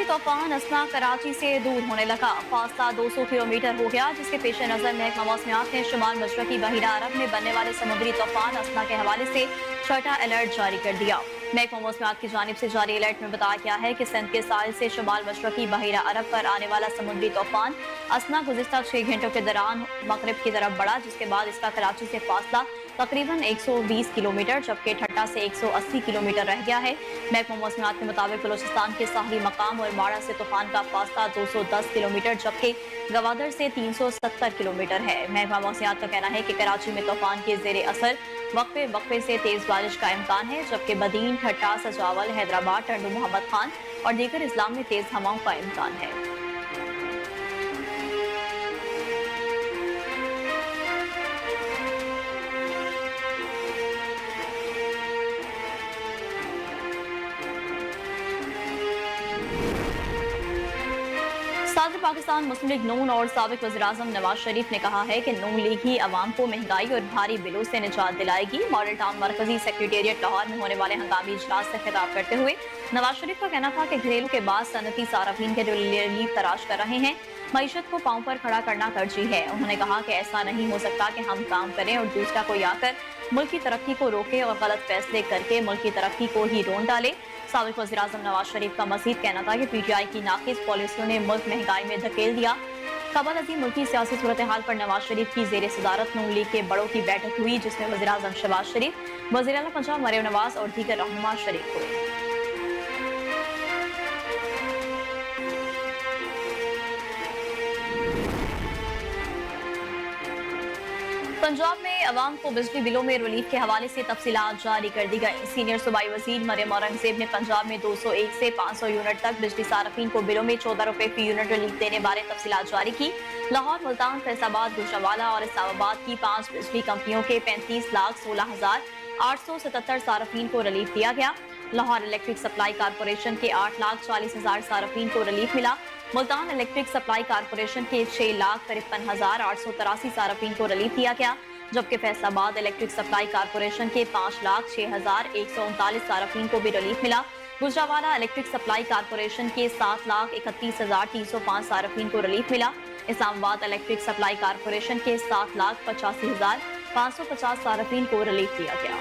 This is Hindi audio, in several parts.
तूफान असना कराची से दूर होने लगा। फासला 200 किलोमीटर हो गया, जिसके पेश नजर महकमा मौसमियात ने शुमाल मशरकी बहिरा अरब में बनने वाले समुद्री तूफान असना के हवाले से छठा अलर्ट जारी कर दिया। महकमा मौसमियात की जानिब से जारी अलर्ट में बताया गया है कि सिंध के साहिल से शुमाल मशरकी बहिरा अरब पर आने वाला समुद्री तूफान असना गुज़िश्ता 6 घंटों के दौरान मगरिब की तरफ बढ़ा, जिसके बाद इसका कराची से फासला तकरीबन 120 किलोमीटर जबकि ठट्टा से 180 किलोमीटर रह गया है। महकमा मौसमियात के मुताबिक बलोचिस्तान के साहली मकाम और माड़ा से तूफान का फासला 210 किलोमीटर जबकि गवादर से 370 किलोमीटर है। महकमा मौसमियात का कहना है कि कराची में तूफान के जेर असर वक्फे वक्फे से तेज बारिश का इम्कान है, जबकि बदीन, ठट्टा, सजावल, हैदराबाद, टंडू मोहम्मद खान और दीगर इस्लाम में तेज हवाओं का इम्कान है। सदर पाकिस्तान मुस्लिम लीग नून और साबिक वज़ीर-ए-आज़म नवाज शरीफ ने कहा है कि नून लीग ही अवाम को महंगाई और भारी बिलों से निजात दिलाएगी। मॉडल टाउन मरकजी सेक्रेटेरिएट लाहौर में होने वाले हंगामी इजलास से खिताब करते हुए नवाज शरीफ का कहना था कि घरेलू के बाद सनती सार्फिन के रिलीफ तलाश कर रहे हैं। मईशत को पांव पर खड़ा करना तरजीह है। उन्होंने कहा कि ऐसा नहीं हो सकता कि हम काम करें और दूसरा कोई आकर मुल्क की तरक्की को रोके और गलत फैसले करके मुल्क की तरक्की को ही रोन डाले। साबिक वज़ीर-ए-आज़म नवाज शरीफ का मज़ीद कहना था कि पीटीआई की नाकिस पॉलिसियों ने मुल्क महंगाई में धकेल दिया। कबल अजीम मुल्की सियासी सूरत हाल पर नवाज शरीफ की जेर सदारत नून लीग के बड़ों की बैठक हुई, जिसमें वज़ीर-ए-आज़म शहबाज शरीफ, वज़ीर आला पंजाब मरियम नवाज और दीगर रहनुमा शरीक हुए। पंजाब में अवाम को बिजली बिलों में रिलीफ के हवाले से तफसीलात जारी कर दी गई। सीनियर सूबाई वजीर मरियम औरंगजेब ने पंजाब में 201 से 500 यूनिट तक बिजली सार्फिन को बिलों में 14 रुपए फी यूनिट रिलीफ देने बारे तफसीलात जारी की। लाहौर, मुल्तान, फैसलाबाद, गुजरावाला और इस्लामाबाद की 5 बिजली कंपनियों के 35,16,877 सार्फिन को रिलीफ दिया गया। लाहौर इलेक्ट्रिक सप्लाई कारपोरेशन के 8,40,000 सार्फिन को रिलीफ मिला। मुल्तान इलेक्ट्रिक सप्लाई कारपोरेशन के 6,53,883 सार्फिन को रिलीफ दिया गया, जबकि फैसलाबाद इलेक्ट्रिक सप्लाई कारपोरेशन के 5,06,139 सार्फिन को भी रिलीफ मिला। गुजरावाला इलेक्ट्रिक सप्लाई कारपोरेशन के 7,31,305 सार्फिन को रिलीफ मिला। इस्लामाबाद इलेक्ट्रिक सप्लाई कारपोरेशन के 7,85,550 सार्फिन को रिलीफ दिया गया।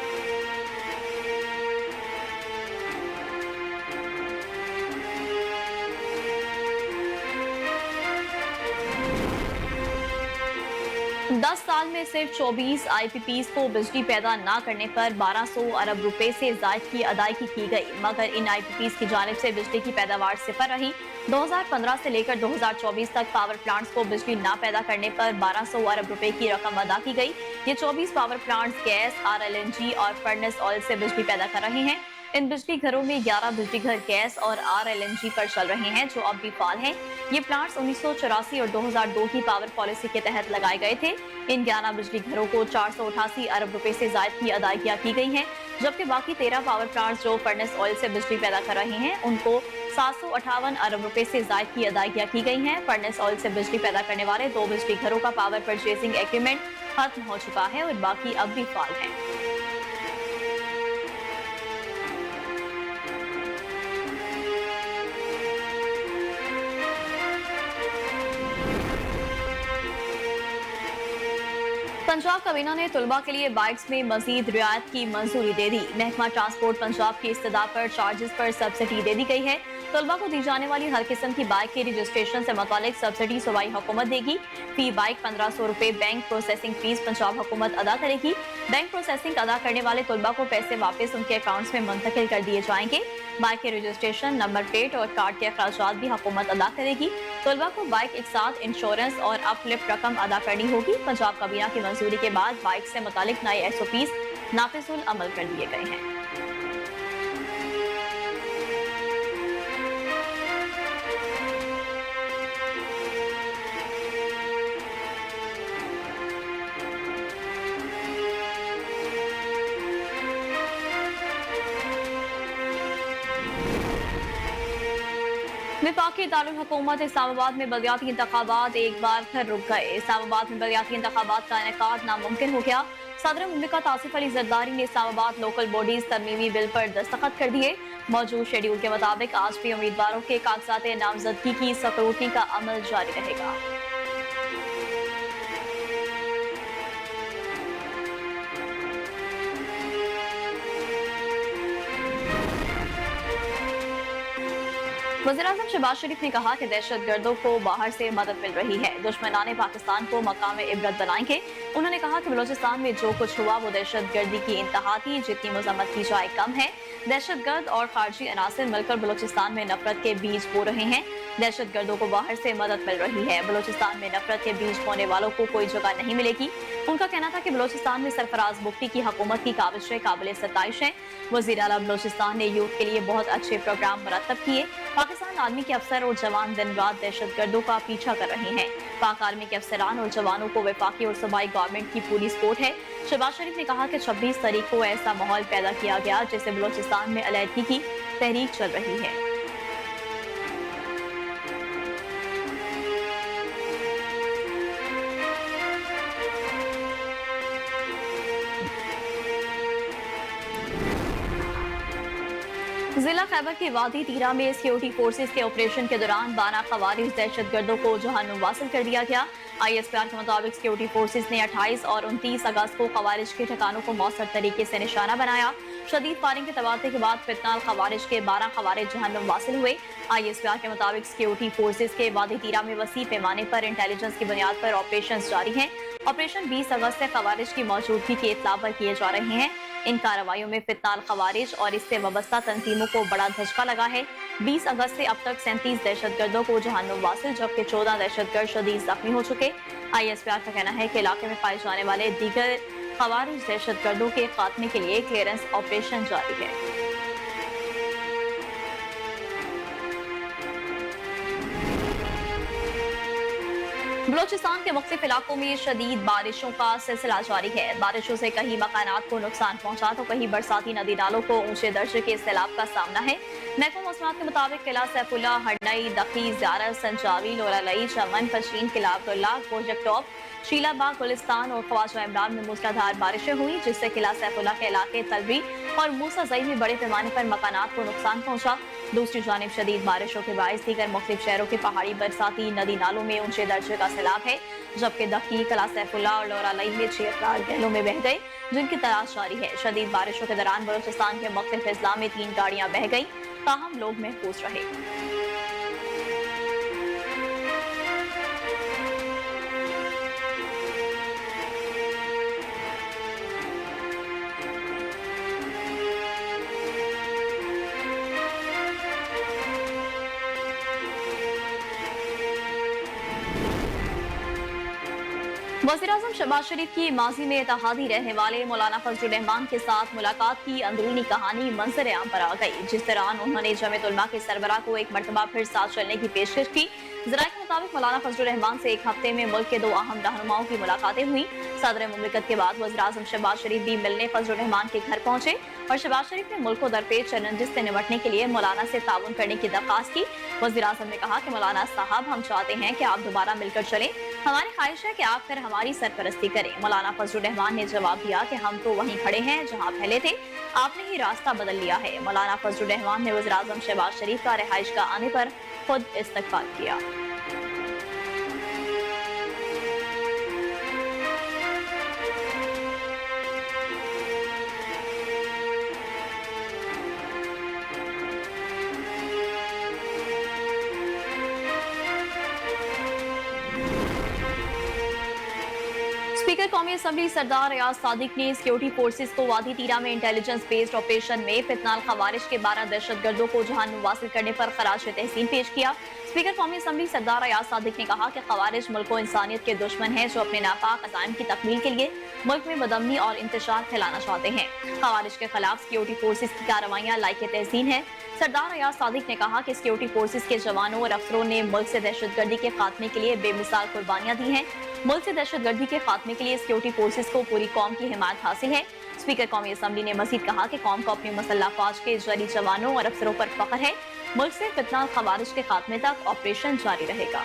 दस साल में सिर्फ 24 IPPs को बिजली पैदा न करने पर 1200 अरब रुपए से जायद की अदायगी की गई, मगर इन IPPs की जानिब से बिजली की पैदावार सिफर रही। 2015 से लेकर 2024 तक पावर प्लांट्स को बिजली न पैदा करने पर 1200 अरब रुपए की रकम अदा की गई। ये 24 पावर प्लांट्स गैस, RLNG और फर्नेस ऑयल से बिजली पैदा कर रहे हैं। इन बिजली घरों में 11 बिजली घर गैस और RLNG पर चल रहे हैं, जो अब भी फाल हैं। ये प्लांट्स 1984 और 2002 की पावर पॉलिसी के तहत लगाए गए थे। इन 11 बिजली घरों को 488 अरब रुपए से जायद की अदायगियां की गई हैं, जबकि बाकी 13 पावर प्लांट्स जो फर्नेस ऑयल से बिजली पैदा कर रहे हैं, उनको 758 अरब रुपए से जायद की अदायगियां की गई हैं। फर्नेस ऑयल से बिजली पैदा करने वाले 2 बिजली घरों का पावर परचेजिंग एग्रीमेंट खत्म हो चुका है और बाकी अब भी फाल हैं। पंजाब काबीना ने तुलबा के लिए बाइक्स में मजीद रियायत की मंजूरी दे दी। महकमा ट्रांसपोर्ट पंजाब की इस्तदा पर चार्जेस पर सब्सिडी दे दी गई है। तुलबा को दी जाने वाली हर किस्म की बाइक के रजिस्ट्रेशन से मुतालिक सब्सिडी सूबाई हुकूमत देगी। फी बाइक 1500 रुपए बैंक प्रोसेसिंग फीस पंजाब हुकूमत अदा करेगी। बैंक प्रोसेसिंग अदा करने वाले तुलबा को पैसे वापस उनके अकाउंट्स में मुंतकिल कर दिए जाएंगे। बाइक के रजिस्ट्रेशन, नंबर प्लेट और कार्ड के अखराजात भी हुकूमत अदा करेगी। तुलबा को बाइक एक साथ इंश्योरेंस और अपलिफ्ट रकम अदा करनी होगी। पंजाब काबीना की मंजूरी के बाद बाइक से मुतालिक नए SOPs नाफिजुल अमल कर दिए गए हैं। वफाकी दारुल हुकूमत इस्लामाबाद में बलदियाती इंतखाबात एक बार फिर रुक गए। इस्लामाबाद में बलदियाती इंतखाबात का इनेकाद नामुमकिन हो गया। सदर मुमलिकत आसिफ अली जरदारी ने इस्लामाबाद लोकल बॉडीज तरमीमी बिल पर दस्तखत कर दिए। मौजूद शेड्यूल के मुताबिक आज भी उम्मीदवारों के कागजात नामजदगी की स्क्रूटनी का अमल जारी रहेगा। वज़ीर-ए-आज़म शहबाज शरीफ ने कहा कि दहशतगर्दों को बाहर से मदद मिल रही है, दुश्मनाने पाकिस्तान को मकाम इबरत बनाएंगे। उन्होंने कहा कि बलोचिस्तान में जो कुछ हुआ वो दहशतगर्दी की इंतहा थी, जितनी मजम्मत की जाए कम है। दहशतगर्द और खारजी अनासर मिलकर बलोचिस्तान में नफरत के बीज बो रहे हैं। दहशतगर्दों को बाहर से मदद मिल रही है, बलोचिस्तान में नफरत के बीज बोने वालों को कोई जगह नहीं मिलेगी। उनका कहना था कि बलोचिस्तान में सरफराज मुफ्ती की हुकूमत की काविशें काबिल सताइश हैं। वज़ीर आला बलोचिस्तान ने यूथ के लिए बहुत अच्छे प्रोग्राम मुरतब किए। पाकिस्तान आर्मी के अफसर और जवान दिन रात दहशतगर्दों का पीछा कर रहे हैं। पाक आर्मी के अफसरान और जवानों को वफाकी और सूबाई गवर्नमेंट की पूरी सपोर्ट है। शहबाज शरीफ ने कहा कि 26 तारीख को ऐसा माहौल पैदा किया गया जिससे बलोचिस्तान में अलहदगी की तहरीक चल रही है। जिला खैबर के वादी तीरा में सिक्योरिटी फोर्सेस के ऑपरेशन के दौरान 12 खवारिज दहशतगर्दों को जहन्नुम वासिल कर दिया गया। ISPR के मुताबिक सिक्योरिटी फोर्सेस ने 28 और 29 अगस्त को खवारिज के ठिकानों को मौसर तरीके से निशाना बनाया। शदीद फायरिंग के तबादले के बाद फितनाल खवारिज के 12 खवारिज जहन्नुम वासिल हुए। ISPR के मुताबिक सिक्योरिटी फोर्सेस के वादी तीरा में वसी पैमाने पर इंटेलिजेंस की बुनियाद पर ऑपरेशन जारी हैं। ऑपरेशन 20 अगस्त से खवारिज की मौजूदगी की इत्तला पर किए जा रहे हैं। इन कार्रवाइयों में फितनाल खवारिज और इससे वाबस्ता तंजीमों को बड़ा धचका लगा है। 20 अगस्त से अब तक 37 दहशतगर्दों को जहन्नुम वासिल जबकि 14 दहशतगर्द शदीद जख्मी हो चुके। ISPR का कहना है कि इलाके में पाए जाने वाले दीगर खवारिज दहशतगर्दों के खात्मे के लिए क्लियरेंस ऑपरेशन जारी है। बलोचिस्तान के मुख्तलिफ इलाकों में शदीद बारिशों का सिलसिला जारी है। बारिशों से कहीं मकानात को नुकसान पहुंचा तो कहीं बरसाती नदी नालों को ऊंचे दर्जे के सैलाब का सामना है। महकमा मौसमात के मुताबिक किला सैफुल्ला, हरनई, दखी, ज़ियारत, संजावी, लोरालई, चमन, पशीन, किला अब्दुल्ला, प्रोजेक्ट टॉप, शीलाबाग, गुलिस्तान और ख्वाजा इमरान में मूसलाधार बारिशें हुई जिससे किला सैफुल्ला के इलाके तलवी और मूसा जई में बड़े पैमाने पर मकानात को नुकसान पहुंचा। दूसरी जानिब शदीद बारिशों के बायस दीगर मुख्तलिफ शहरों के पहाड़ी बरसाती नदी नालों में ऊंचे दर्जे का सैलाब है, जबकि दखी, किला सैफुल्ला और लोरालई में 6 अफराद गहलों में बह गए जिनकी तलाश जारी है। शदीद बारिशों के दौरान बलोचिस्तान के मुख्तलिफ अजला में 3 गाड़ियां बह गई, ताहम लोग महफूज रहे। वज़ीर-ए-आज़म शहबाज शरीफ की माजी में इत्तेहादी रहने वाले मौलाना फजलुर रहमान के साथ मुलाकात की अंदरूनी कहानी मंजर आम पर आ गई, जिस दौरान उन्होंने जमीयत उलमा के सरबराह को एक मरतबा फिर साथ चलने की पेशकश की। ज़राए के मुताबिक मौलाना फजलुर रहमान से एक हफ्ते में मुल्क के 2 अहम रहनुमाओं की मुलाकातें हुई। सदर मुमलिकत के बाद वज़ीर-ए-आज़म शहबाज शरीफ भी मिलने फजलुर रहमान के घर पहुंचे और शहबाज शरीफ ने मुल्क को दरपेश चैलेंजेस से निपटने के लिए मौलाना से ताउन करने की दरख्वास्त की। वज़ीर-ए-आज़म ने कहा कि मौलाना साहब, हम चाहते हैं कि आप दोबारा मिलकर चलें, हमारी ख्वाहिश है कि आप फिर हमारी सरपरस्ती करें। मौलाना फजलुर रहमान ने जवाब दिया कि हम तो वहीं खड़े हैं जहां पहले थे, आपने ही रास्ता बदल लिया है। मौलाना फजलुर रहमान ने वज़ीर-ए-आज़म शहबाज शरीफ का रिहाइश का आने पर खुद इस्तकबाल किया। स्पीकर कौमी असम्बली सरदार रियाज सादिक ने सिक्योरिटी फोर्सेस को वादी तीरा में इंटेलिजेंस बेस्ड ऑपरेशन में फितनाल खवारिज के 12 दहशतगर्दों को जहन्नुम वासिल करने पर खराज तहसीन पेश किया। स्पीकर कौमी असम्बली सरदार रियाज सादिक ने कहा कि खवारिज मुल्क को इंसानियत के दुश्मन हैं जो अपने नापाक अज़ाइम की तकमील के लिए मुल्क में बदअमनी और इंतशार फैलाना चाहते हैं। खवारिज के खिलाफ सिक्योरिटी फोर्सेस की कार्रवाइयाँ लायक तहसीन है। सरदार रियाज सादिक ने कहा कि सिक्योरिटी फोर्सेस के जवानों और अफसरों ने मुल्क से दहशतगर्दी के खात्मे के लिए बेमिसाल कुर्बानियां दी हैं। मुल्क से दहशतगर्दी के खात्मे के लिए सिक्योरिटी फोर्सेस को पूरी कौम की हिमायत हासिल है। स्पीकर कौमी असम्बली ने मजीद कहा कि कौम को अपनी मुसल्लह फौज के जरी जवानों और अफसरों पर फख्र है। मुल्क से फितनाल खवारिज के खात्मे तक ऑपरेशन जारी रहेगा।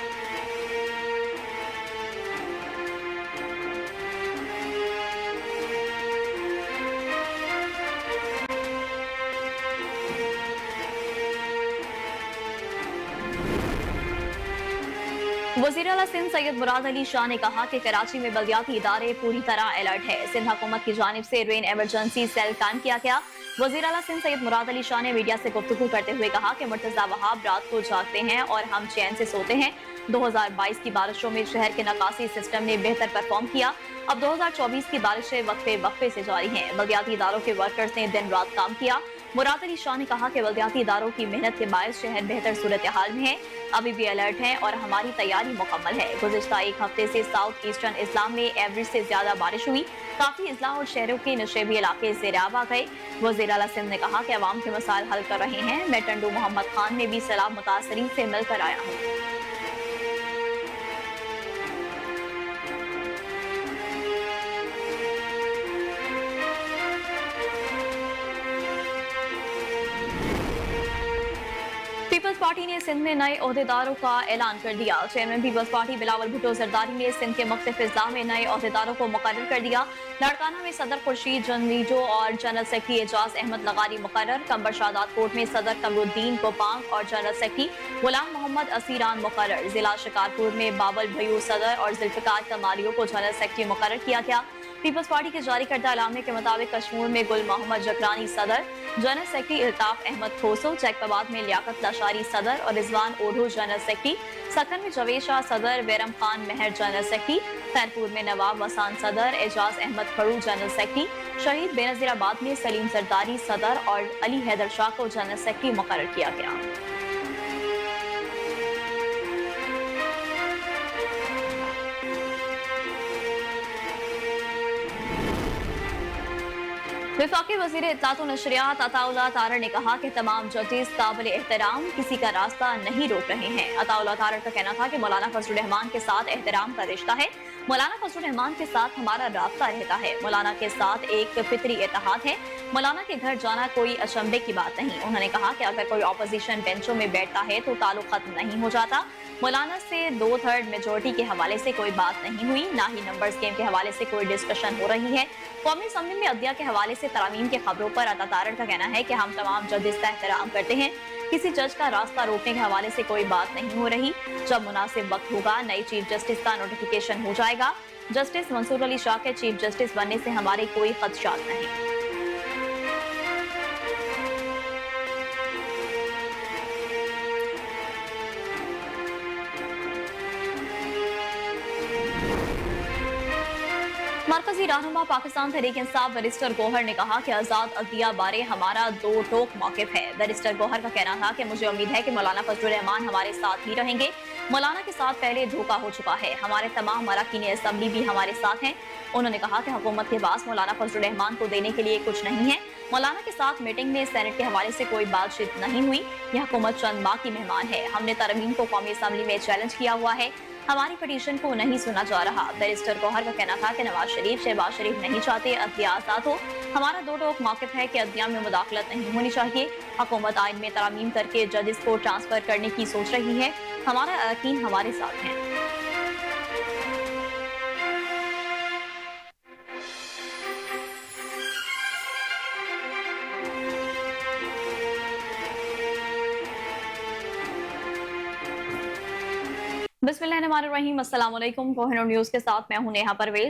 वज़ीर आला सिंध सैयद मुराद अली शाह ने कहा कि कराची में बल्दियाती इदारे पूरी तरह अलर्ट है। सिंध हुकूमत की जानिब से रेन एमरजेंसी सेल कायम किया गया। वज़ीर आला सिंध सैयद मुराद अली शाह ने मीडिया से गुफ्तगू करते हुए कहा कि मुर्तज़ा वहाब रात को जागते हैं और हम चैन से सोते हैं। 2022 की बारिशों में शहर के नकासी सिस्टम ने बेहतर परफॉर्म किया। अब 2024 की बारिशें वक्फे वक्फे से जारी हैं। बल्दियाती इदारों के वर्कर्स ने दिन रात काम किया। मुराद अली शाह ने कहा कि बल्दियाती इदारों की मेहनत के बायस शहर बेहतर सूरत हाल में है। अभी भी अलर्ट है और हमारी तैयारी मुकम्मल है। गुज़िश्ता एक हफ्ते से साउथ ईस्टर्न इस्लाम में एवरेज से ज्यादा बारिश हुई। काफी इजला और शहरों के नशेबी इलाके ज़ेराब आ गए। वज़ीर आला सिंध ने कहा कि अवाम के मसाइल हल कर रहे हैं। मैं टंडू मोहम्मद खान में भी सैलाब मुतासरीन से मिलकर आया हूँ। पीपल्स पार्टी ने सिंध में नए ओहदेदारों का ऐलान कर दिया। चेयरमैन पीपल्स पार्टी बिलावल भुट्टो जरदारी ने सिंध के मुख्तलिफ अजला में नए ओहदेदारों को मुकर्रर कर दिया। लड़काना में सदर खुर्शीद जनरीजो और जनरल सेक्रेटरी एजाज अहमद लगारी मुकर्रर। कंबर शादात कोट में सदर कमरुद्दीन कोपांग और जनरल सेक्रेटरी गुलाम मोहम्मद असीरान मुकर्रर। जिला शिकारपुर में बाबल भयू सदर और जुल्फिकार कमालियों को जनरल सेक्रेटरी मुकर्रर किया गया। पीपल्स पार्टी के जारी करदा अलामे के मुताबिक कश्मीर में गुल मोहम्मद जकरानी सदर, जनरल सेक्रेटरी इल्ताफ अहमद खोसो, जैकबाबाद में लियाकत लाशारी सदर और रिजवान ओढ़ो जनरल सेक्रेटरी, सकन में जवेद शाह सदर, बैरम खान मेहर जनरल सेक्रेटरी, खैरपुर में नवाब वसान सदर, एजाज अहमद खड़ू जनरल सेक्रेटरी, शहीद बेनजीराबाद में सलीम जरदारी सदर और अली हैदर शाह को जनरल सेक्रेटरी मुकर्रर किया गया। वफाकी वज़ीर इत्तलात व नशरियात अताउल्लाह तारड़ ने कहा कि तमाम जजेस काबिल एहतराम किसी का रास्ता नहीं रोक रहे हैं। अताउल्लाह तारड़ का कहना था कि मौलाना फजलुर रहमान के साथ एहतराम का रिश्ता है। मौलाना फजलुर रहमान के साथ हमारा रास्ता रहता है। मौलाना के साथ एक फितरी इत्तेहाद है। मौलाना के घर जाना कोई अचंभे की बात नहीं। उन्होंने कहा कि अगर कोई ऑपोजिशन बेंचों में बैठता है तो ताल्लुक खत्म नहीं हो जाता। मौलाना से 2/3 मेजोरिटी के हवाले से कोई बात नहीं हुई, ना ही नंबर्स गेम के हवाले से कोई डिस्कशन हो रही है। कौमी असम्बली में अदलिया के हवाले से तरामीम के खबरों पर अता तारड़ का कहना है कि हम तमाम जजेस का एहतराम करते हैं। किसी जज का रास्ता रोकने के हवाले से कोई बात नहीं हो रही। जब मुनासिब वक्त होगा नई चीफ जस्टिस का नोटिफिकेशन हो जाएगा। जस्टिस मंसूर अली शाह के चीफ जस्टिस बनने से हमारे कोई खदशात नहीं। मरकजी रहनुमा पाकिस्तान तहरीक इंसाफ बैरिस्टर गौहर ने कहा कि आजाद अदलिया बारे हमारा दो टोक मौकिफ है। बैरिस्टर गौहर का कहना था कि मुझे उम्मीद है कि मौलाना फजलुर रहमान हमारे साथ ही रहेंगे। मौलाना के साथ पहले धोखा हो चुका है। हमारे तमाम अरकान असम्बली भी हमारे साथ हैं। उन्होंने कहा कि हुकूमत के पास मौलाना फजलुर रहमान को देने के लिए कुछ नहीं है। मौलाना के साथ मीटिंग में सेनेट के हवाले से कोई बातचीत नहीं हुई। यह हुकूमत चंद माह की मेहमान है। हमने तरमीम को कौमी असम्बली में चैलेंज किया हुआ है। हमारी पिटीशन को नहीं सुना जा रहा। बैरिस्टर गौहर का कहना था कि नवाज शरीफ शहबाज शरीफ नहीं चाहते अदलिया आजाद हो। हमारा दो टोक मौकिफ है कि अदलिया में मुदाखलत नहीं होनी चाहिए। हुकूमत आइन में तरमीम करके जजेस को ट्रांसफर करने की सोच रही है। हमारा अरकान हमारे साथ हैं। बिस्मिल्लाहिर्रहमानिर्रहीम, अस्सलाम वालेकुम। कोहिनूर न्यूज़ के साथ मैं हूं नेहा परवेज।